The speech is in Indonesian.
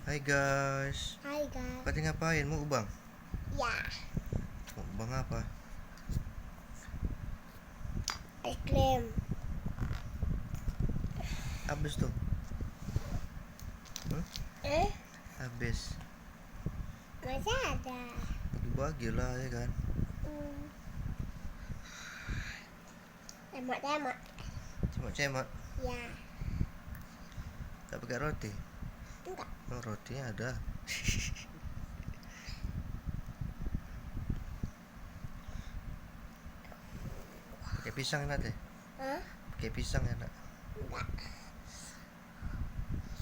Hai guys. Hai guys. Tadi ngapain? Mau ubang? Ya. Mau ubang apa? Es krim. Habis tuh. Habis. Masih ada. Bagi lah ya kan. Tembak-tembak. Cemot-cemot. Ya. Tak pakai roti. Enggak. Oh, rotinya ada. Pakai pisang enak deh. Hah? Pakai pisang enak. Enggak.